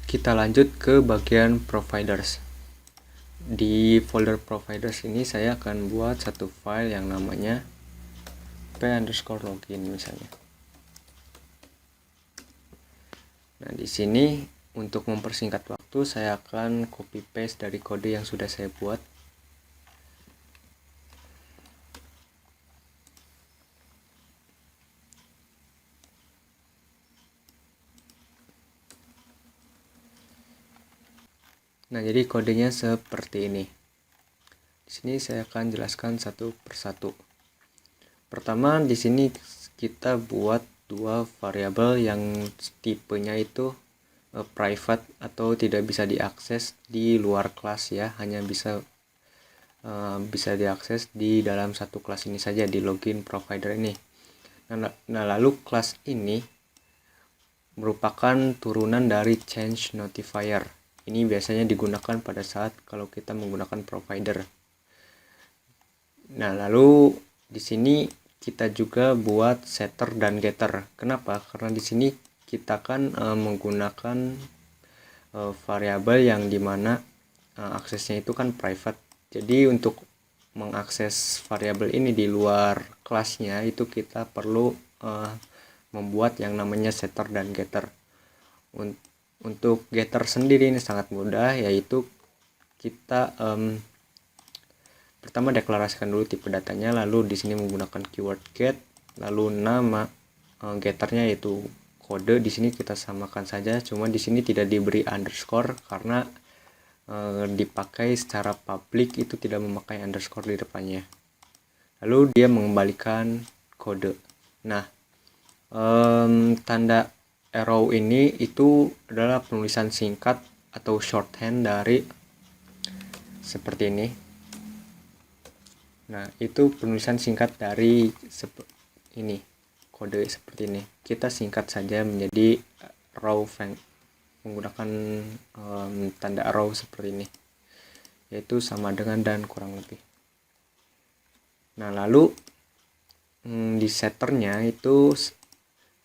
kita lanjut ke bagian providers. Di folder providers ini saya akan buat satu file yang namanya p_login misalnya. Nah, di sini untuk mempersingkat waktu saya akan copy paste dari kode yang sudah saya buat. Nah, jadi kodenya seperti ini. Di sini saya akan jelaskan satu persatu. Pertama, di sini kita buat dua variabel yang tipenya itu private atau tidak bisa diakses di luar kelas ya, hanya bisa diakses di dalam satu kelas ini saja, di login provider ini. Nah, lalu kelas ini merupakan turunan dari change notifier. Ini biasanya digunakan pada saat kalau kita menggunakan provider. Nah, lalu di sini kita juga buat setter dan getter. Kenapa? Karena di sini kita kan menggunakan variabel yang dimana aksesnya itu kan private. Jadi untuk mengakses variabel ini di luar kelasnya itu kita perlu membuat yang namanya setter dan getter. Untuk getter sendiri ini sangat mudah, yaitu kita pertama deklarasikan dulu tipe datanya, lalu di sini menggunakan keyword get, lalu nama getternya yaitu kode. Di sini kita samakan saja, cuma di sini tidak diberi underscore karena dipakai secara publik, itu tidak memakai underscore di depannya. Lalu dia mengembalikan kode. Nah, tanda arrow ini itu adalah penulisan singkat atau shorthand dari seperti ini. Nah, itu penulisan singkat dari ini, kode seperti ini. Kita singkat saja menjadi row menggunakan tanda arrow seperti ini, yaitu sama dengan dan kurang lebih. Nah, lalu di setternya itu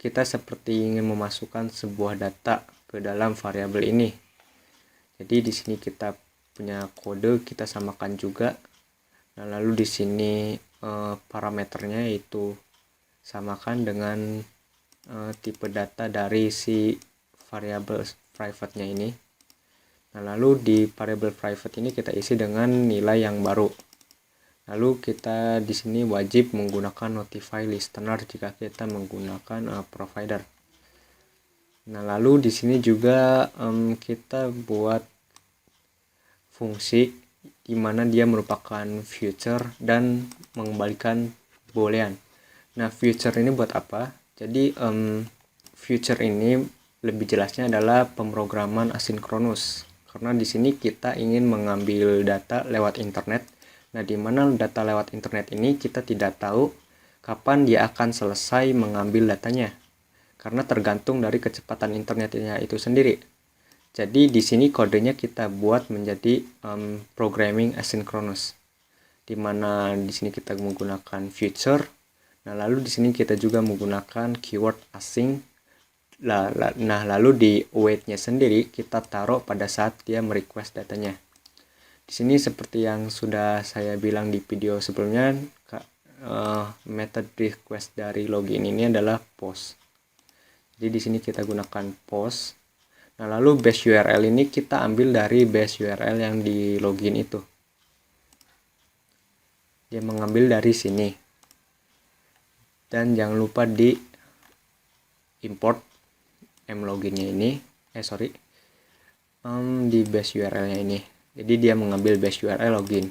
kita seperti ingin memasukkan sebuah data ke dalam variabel ini. Jadi di sini kita punya kode, kita samakan juga. Nah, lalu di sini parameternya itu samakan dengan tipe data dari si variabel private-nya ini. Nah, lalu di variabel private ini kita isi dengan nilai yang baru. Lalu kita di sini wajib menggunakan notify listener jika kita menggunakan provider. Nah, lalu di sini juga kita buat fungsi di mana dia merupakan future dan mengembalikan boolean. Nah, future ini buat apa? Jadi future ini lebih jelasnya adalah pemrograman asinkronus. Karena di sini kita ingin mengambil data lewat internet. Nah, di mana data lewat internet ini kita tidak tahu kapan dia akan selesai mengambil datanya. Karena tergantung dari kecepatan internetnya itu sendiri. Jadi di sini kodenya kita buat menjadi programming asynchronous, di mana di sini kita menggunakan future. Nah, lalu di sini kita juga menggunakan keyword async. Nah, lalu di await-nya sendiri kita taruh pada saat dia merequest datanya. Di sini seperti yang sudah saya bilang di video sebelumnya, method request dari login ini adalah post. Jadi di sini kita gunakan post. Nah, lalu base URL ini kita ambil dari base URL yang di login itu. Dia mengambil dari sini. Dan jangan lupa di import mloginnya ini, di base URL-nya ini. Jadi dia mengambil base URL login.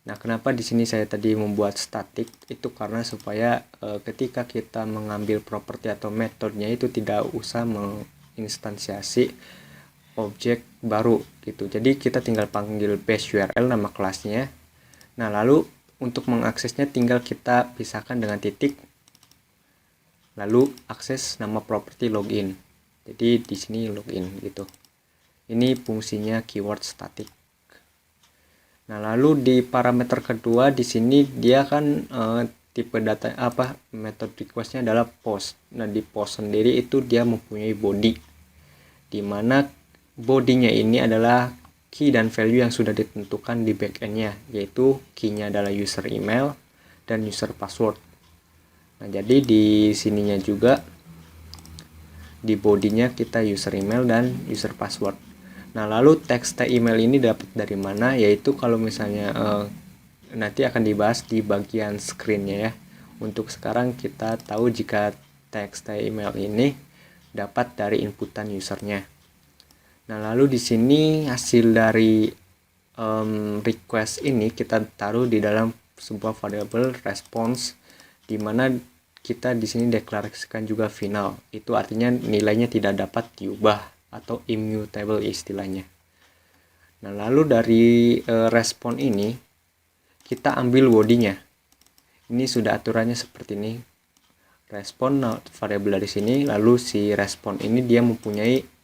Nah, kenapa di sini saya tadi membuat static? Itu karena supaya ketika kita mengambil properti atau metodenya itu tidak usah menginstansiasi objek baru gitu. Jadi kita tinggal panggil base URL nama kelasnya. Nah, lalu untuk mengaksesnya tinggal kita pisahkan dengan titik. Lalu akses nama properti login. Jadi di sini login gitu. Ini fungsinya keyword static. Nah, lalu di parameter kedua di sini dia kan tipe data method requestnya adalah post. Nah, di post sendiri itu dia mempunyai body, di mana bodinya ini adalah key dan value yang sudah ditentukan di backendnya, yaitu key-nya adalah user email dan user password. Nah, jadi di sininya juga di bodinya kita user email dan user password. Nah, lalu teks email ini dapat dari mana? Yaitu kalau misalnya nanti akan dibahas di bagian screen-nya ya. Untuk sekarang kita tahu jika teks email ini dapat dari inputan usernya. Nah, lalu di sini hasil dari request ini kita taruh di dalam sebuah variabel response, di mana kita di sini deklarasikan juga final. Itu artinya nilainya tidak dapat diubah atau immutable istilahnya. Nah, lalu dari respon ini kita ambil bodinya. Ini sudah aturannya seperti ini. Respon variabel dari sini, lalu si respon ini dia mempunyai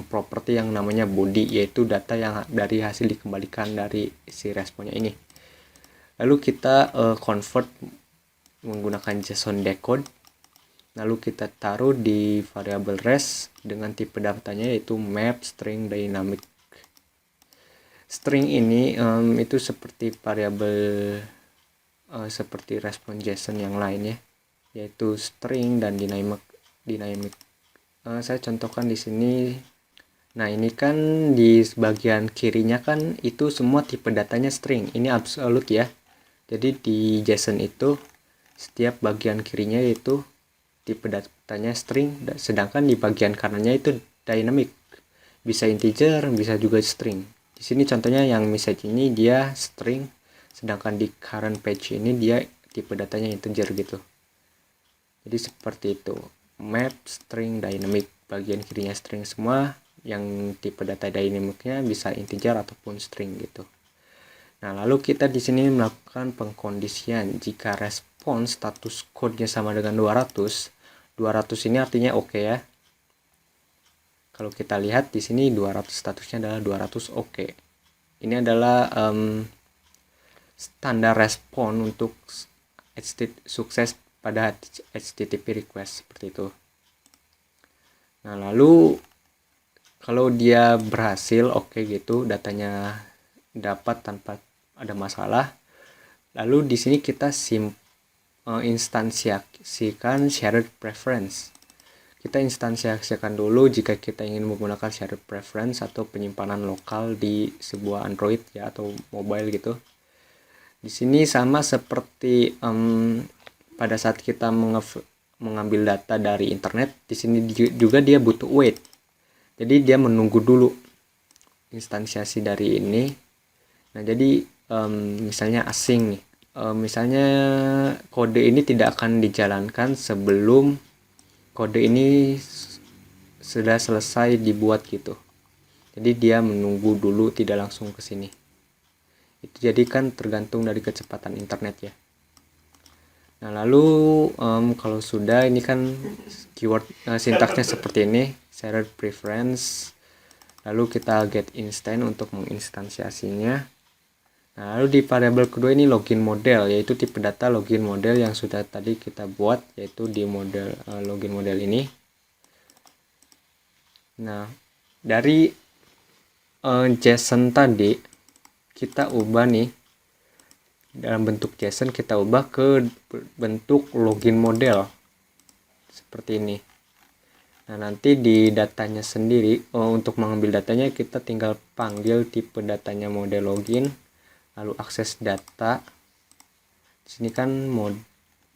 properti yang namanya body, yaitu data yang dari hasil dikembalikan dari si responnya ini. Lalu kita convert menggunakan JSON decode, lalu kita taruh di variabel res dengan tipe datanya yaitu map string dynamic. String ini itu seperti variabel seperti respon JSON yang lainnya, yaitu string dan dynamic. Saya contohkan di sini. Nah, ini kan di bagian kirinya kan itu semua tipe datanya string. Ini absolute ya. Jadi di JSON itu setiap bagian kirinya itu tipe datanya string, sedangkan di bagian kanannya itu dynamic. Bisa integer, bisa juga string. Di sini contohnya yang message ini dia string, sedangkan di current page ini dia tipe datanya integer gitu. Jadi seperti itu. Map string dynamic, bagian kirinya string semua, yang tipe data dynamicnya bisa integer ataupun string gitu. Nah, lalu kita di sini melakukan pengkondisian. Jika respon status code-nya sama dengan 200 ini artinya oke ya. Kalau kita lihat di sini 200 statusnya adalah 200 oke. Ini adalah standar respon untuk sukses pada HTTP request seperti itu. Nah, lalu kalau dia berhasil oke gitu, datanya dapat tanpa ada masalah. Lalu di sini kita instansiasikan shared preference. Kita instansiasikan dulu jika kita ingin menggunakan shared preference atau penyimpanan lokal di sebuah Android ya atau mobile gitu. Di sini sama seperti pada saat kita mengambil data dari internet, di sini juga dia butuh wait. Jadi dia menunggu dulu instansiasi dari ini. Nah, jadi misalnya asing nih. Misalnya kode ini tidak akan dijalankan sebelum kode ini sudah selesai dibuat gitu. Jadi dia menunggu dulu, tidak langsung ke sini. Itu jadi kan tergantung dari kecepatan internet ya. Nah, lalu kalau sudah ini kan keyword sintaksnya seperti ini, shared preference. Lalu kita get instant untuk menginstansiasinya. Nah, lalu di variabel kedua ini login model, yaitu tipe data login model yang sudah tadi kita buat, yaitu di model login model ini. Nah, dari JSON tadi kita ubah nih, dalam bentuk JSON kita ubah ke bentuk login model seperti ini. Nah, nanti di datanya sendiri untuk mengambil datanya kita tinggal panggil tipe datanya model login, lalu akses data. Di sini kan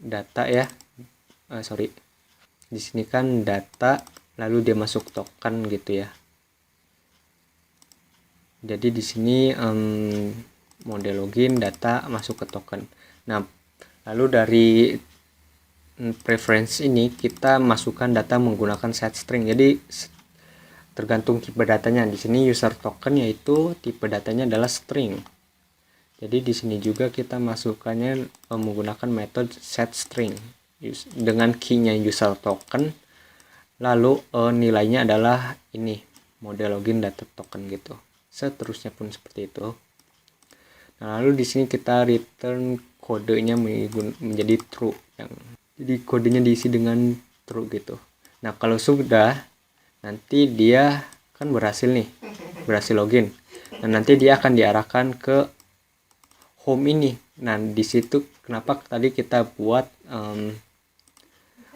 data ya. Di sini kan data, lalu dia masuk token gitu ya. Jadi di sini model login data masuk ke token. Nah, lalu dari preference ini kita masukkan data menggunakan set string. Jadi tergantung tipe datanya. Di sini user token yaitu tipe datanya adalah string. Jadi di sini juga kita masukkannya menggunakan metode set string dengan key-nya user token. Lalu nilainya adalah ini model login data token gitu. Seterusnya pun seperti itu. Nah, lalu di sini kita return kodenya menjadi true. Jadi kodenya diisi dengan true gitu. Nah, kalau sudah, nanti dia kan berhasil nih, berhasil login. Dan nanti dia akan diarahkan ke home ini. Nah, di situ kenapa tadi kita buat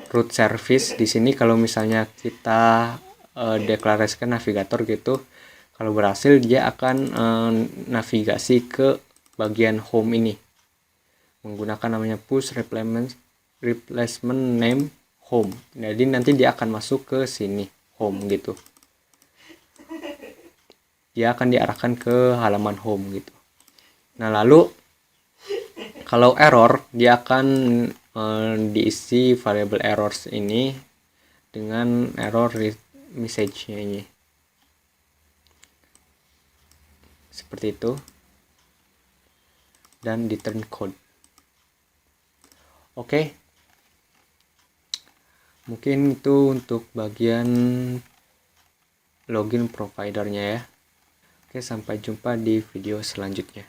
root service di sini. Kalau misalnya kita deklarasikan navigator gitu, kalau berhasil dia akan navigasi ke bagian home ini menggunakan namanya push replacement name home. Jadi nanti dia akan masuk ke sini home gitu. Dia akan diarahkan ke halaman home gitu. Nah, lalu kalau error, dia akan diisi variable errors ini dengan error message-nya ini. Seperti itu. Dan return code. Oke. Mungkin itu untuk bagian login providernya ya. Oke, sampai jumpa di video selanjutnya.